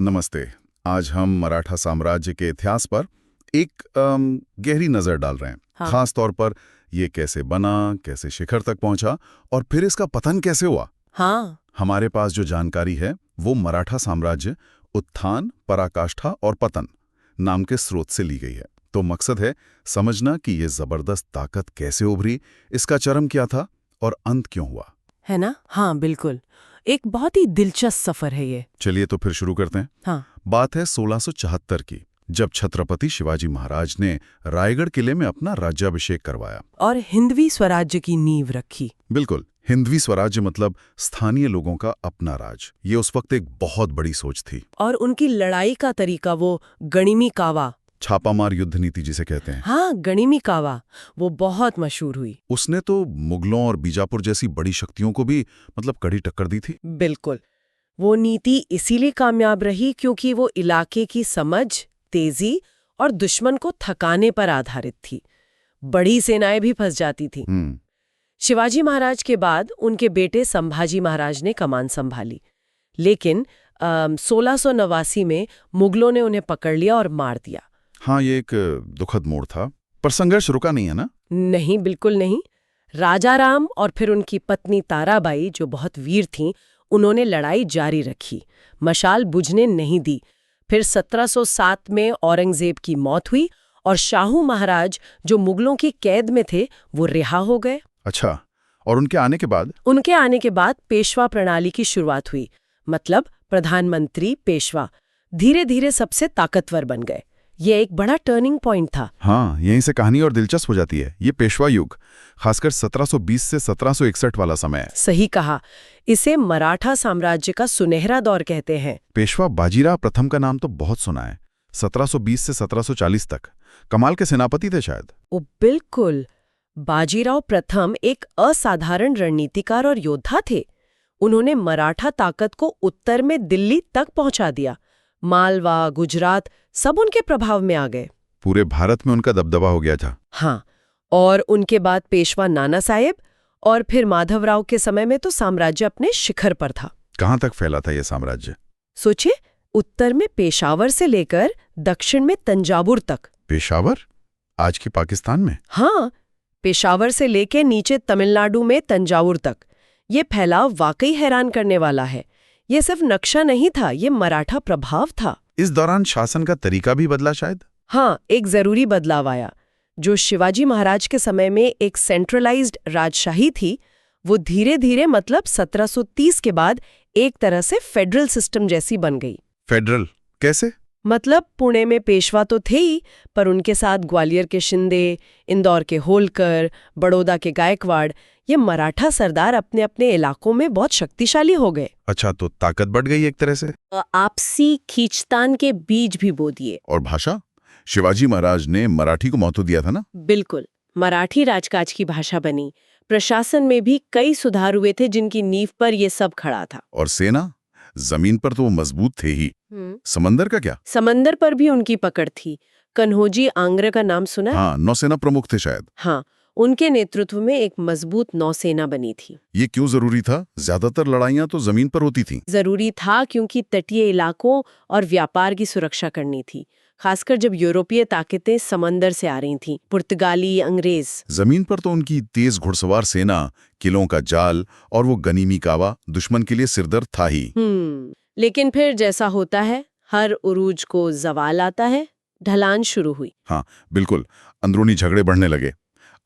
नमस्ते। आज हम मराठा साम्राज्य के इतिहास पर एक गहरी नजर डाल रहे हैं। हाँ। खास तौर पर ये कैसे बना, कैसे शिखर तक पहुंचा और फिर इसका पतन कैसे हुआ। हाँ। हमारे पास जो जानकारी है वो मराठा साम्राज्य उत्थान, पराकाष्ठा और पतन नाम के स्रोत से ली गई है। तो मकसद है समझना कि ये जबरदस्त ताकत कैसे उभरी, इसका चरम क्या था और अंत क्यों हुआ। है ना? हाँ, बिल्कुल। एक बहुत ही दिलचस्प सफर है ये। चलिए तो फिर शुरू करते हैं। हाँ। बात है 1674 की, जब छत्रपति शिवाजी महाराज ने रायगढ़ किले में अपना राज्याभिषेक करवाया और हिंदवी स्वराज्य की नींव रखी। बिल्कुल, हिंदवी स्वराज्य मतलब स्थानीय लोगों का अपना राज। ये उस वक्त एक बहुत बड़ी सोच थी। और उनकी लड़ाई का तरीका, वो गणिमी कावा। छापामार युद्ध नीति जिसे कहते हैं। हाँ, गणिमी कावा, वो बहुत मशहूर हुई। उसने तो मुगलों और बीजापुर जैसी बड़ी शक्तियों को भी मतलब कड़ी टक्कर दी थी। बिल्कुल। वो नीति इसीलिए कामयाब रही क्योंकि वो इलाके की समझ, तेजी और दुश्मन को थकाने पर आधारित थी। बड़ी सेनाएं भी फंस जाती थी। शिवाजी महाराज के बाद उनके बेटे संभाजी महाराज ने कमान संभाली, लेकिन 1689 में मुगलों ने उन्हें पकड़ लिया और मार दिया। हाँ, ये एक दुखद मोड़ था, पर संघर्ष रुका नहीं है ना? नहीं, बिल्कुल नहीं। राजा राम और फिर उनकी पत्नी ताराबाई, जो बहुत वीर थीं, उन्होंने लड़ाई जारी रखी, मशाल बुझने नहीं दी। फिर 1707 में औरंगजेब की मौत हुई और शाहू महाराज, जो मुगलों की कैद में थे, वो रिहा हो गए। अच्छा, और उनके आने के बाद? उनके आने के बाद पेशवा प्रणाली की शुरुआत हुई, मतलब प्रधानमंत्री पेशवा धीरे धीरे सबसे ताकतवर बन गए। ये एक बड़ा टर्निंग पॉइंट था। हाँ, यहीं से कहानी और दिलचस्प हो जाती है। ये पेशवा युग, खासकर 1720 से 1761 वाला समय है। सही कहा। इसे मराठा साम्राज्य का सुनहरा दौर कहते हैं। पेशवा बाजीराव प्रथम का नाम तो बहुत सुना है। 1720 से 1740 तक कमाल के सेनापति थे शायद। ओ बिल्कुल। बाजीराव प्रथम एक असाधारण रणनीतिकार और योद्धा थे। उन्होंने मराठा ताकत को उत्तर में दिल्ली तक पहुंचा दिया। मालवा, गुजरात सब उनके प्रभाव में आ गए। पूरे भारत में उनका दबदबा हो गया था। हाँ, और उनके बाद पेशवा नाना साहेब और फिर माधवराव के समय में तो साम्राज्य अपने शिखर पर था। कहाँ तक फैला था ये साम्राज्य? सोचिए, उत्तर में पेशावर से लेकर दक्षिण में तंजावुर तक। पेशावर? आज के पाकिस्तान में? हाँ, पेशावर से लेकर नीचे तमिलनाडु में तंजावुर तक। ये फैलाव वाकई हैरान करने वाला है। ये सिर्फ नक्शा नहीं था, ये मराठा प्रभाव था। इस दौरान शासन का तरीका भी बदला शायद? हाँ, एक जरूरी बदलाव आया। जो शिवाजी महाराज के समय में एक सेंट्रलाइज्ड राजशाही थी, वो धीरे धीरे मतलब 1730 के बाद एक तरह से फेडरल सिस्टम जैसी बन गई। फेडरल कैसे? मतलब पुणे में पेशवा तो थे ही, पर उनके साथ ग्वालियर के शिंदे, इंदौर के होलकर, बड़ौदा के गायकवाड़, ये मराठा सरदार अपने अपने इलाकों में बहुत शक्तिशाली हो गए। अच्छा, तो ताकत बढ़ गई एक तरह से। आपसी खींचतान के बीज भी बो दिए। और भाषा? शिवाजी महाराज ने मराठी को महत्व दिया था ना? बिल्कुल, मराठी राजकाज की भाषा बनी। प्रशासन में भी कई सुधार हुए थे जिनकी नींव पर ये सब खड़ा था। और सेना? जमीन पर तो वो मजबूत थे ही। समंदर का क्या? समंदर पर भी उनकी पकड़ थी। कन्होजी आंग्रे का नाम सुना? हाँ, नौसेना प्रमुख थे शायद। हाँ, उनके नेतृत्व में एक मजबूत नौसेना बनी थी। ये क्यों जरूरी था? ज्यादातर लड़ाइयां तो जमीन पर होती थीं। जरूरी था क्योंकि तटीय इलाकों और व्यापार की सुरक्षा करनी थी, खासकर जब यूरोपीय ताकतें समंदर से आ रही थीं, पुर्तगाली, अंग्रेज। जमीन पर तो उनकी तेज घुड़सवार सेना, किलों का जाल और वो गनीमी कावा दुश्मन के लिए सिरदर्द था ही। लेकिन फिर जैसा होता है, हर उरूज को जवाल आता है, ढलान शुरू हुई। हाँ, बिल्कुल। अंदरूनी झगड़े बढ़ने लगे।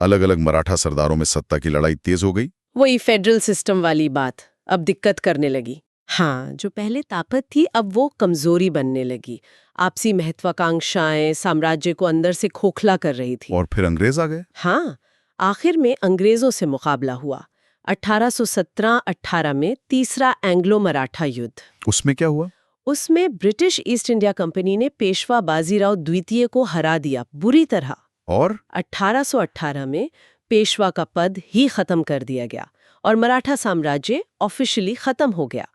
अलग अलग मराठा सरदारों में सत्ता की लड़ाई तेज हो गई। वही फेडरल सिस्टम वाली बात अब दिक्कत करने लगी। हाँ, जो पहले ताकत थी अब वो कमजोरी बनने लगी। आपसी महत्वाकांक्षाएं साम्राज्य को अंदर से खोखला कर रही थी। और फिर अंग्रेज आ गए। हाँ, आखिर में अंग्रेजों से मुकाबला हुआ 1817-18 में तीसरा एंग्लो मराठा युद्ध। उसमें क्या हुआ? उसमें ब्रिटिश ईस्ट इंडिया कंपनी ने पेशवा बाजीराव द्वितीय को हरा दिया बुरी तरह। और 1818 में पेशवा का पद ही खत्म कर दिया गया और मराठा साम्राज्य ऑफिशियली खत्म हो गया।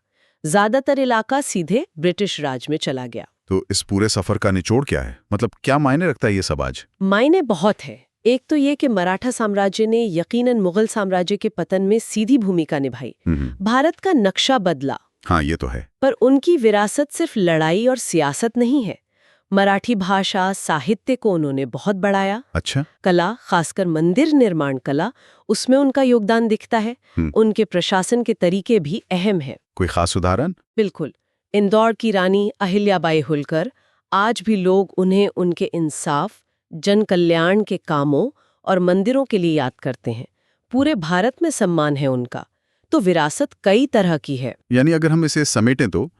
ज्यादातर इलाका सीधे ब्रिटिश राज में चला गया। तो इस पूरे सफर का निचोड़ क्या है? मतलब क्या मायने रखता है ये सब आज? मायने बहुत है। एक तो ये कि मराठा साम्राज्य ने यकीनन मुगल साम्राज्य के पतन में सीधी भूमिका निभाई। भारत का नक्शा बदला, हाँ, ये तो है। पर उनकी विरासत सिर्फ लड़ाई और सियासत नहीं है। मराठी भाषा, साहित्य को उन्होंने बहुत बढ़ाया। अच्छा। कला, खासकर मंदिर निर्माण कला, उसमें उनका योगदान दिखता है। उनके प्रशासन के तरीके भी अहम है। कोई खास उदाहरण? बिल्कुल। इंदौर की रानी अहिल्याबाई होलकर, आज भी लोग उन्हें उनके इंसाफ, जन कल्याण के कामों और मंदिरों के लिए याद करते हैं। पूरे भारत में सम्मान है उनका। तो विरासत कई तरह की है। यानी अगर हम इसे समेटें तो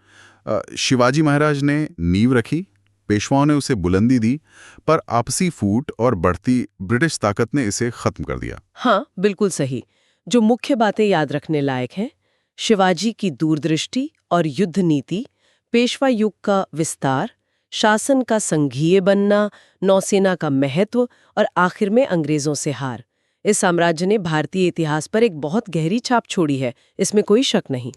शिवाजी महाराज ने नींव रखी, पेशवाओं ने उसे बुलंदी दी, पर आपसी फूट और बढ़ती ब्रिटिश ताकत ने इसे खत्म कर दिया। हाँ, बिल्कुल सही। जो मुख्य बातें याद रखने लायक हैं, शिवाजी की दूरदृष्टि और युद्ध नीति, पेशवा युग का विस्तार, शासन का संघीय बनना, नौसेना का महत्व और आखिर में अंग्रेजों से हार। इस साम्राज्य ने भारतीय इतिहास पर एक बहुत गहरी छाप छोड़ी है, इसमें कोई शक नहीं।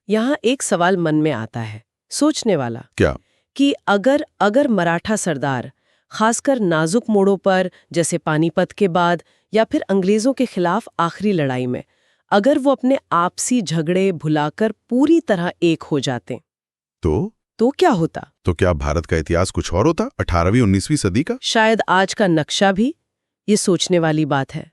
यहाँ एक सवाल मन में आता है, सोचने वाला। क्या? कि अगर मराठा सरदार, खासकर नाजुक मोड़ों पर जैसे पानीपत के बाद या फिर अंग्रेजों के खिलाफ आखिरी लड़ाई में, अगर वो अपने आपसी झगड़े भुलाकर पूरी तरह एक हो जाते, तो क्या होता? तो क्या भारत का इतिहास कुछ और होता? 18वीं 19वीं सदी का? शायद आज का नक्शा भी। ये सोचने वाली बात है।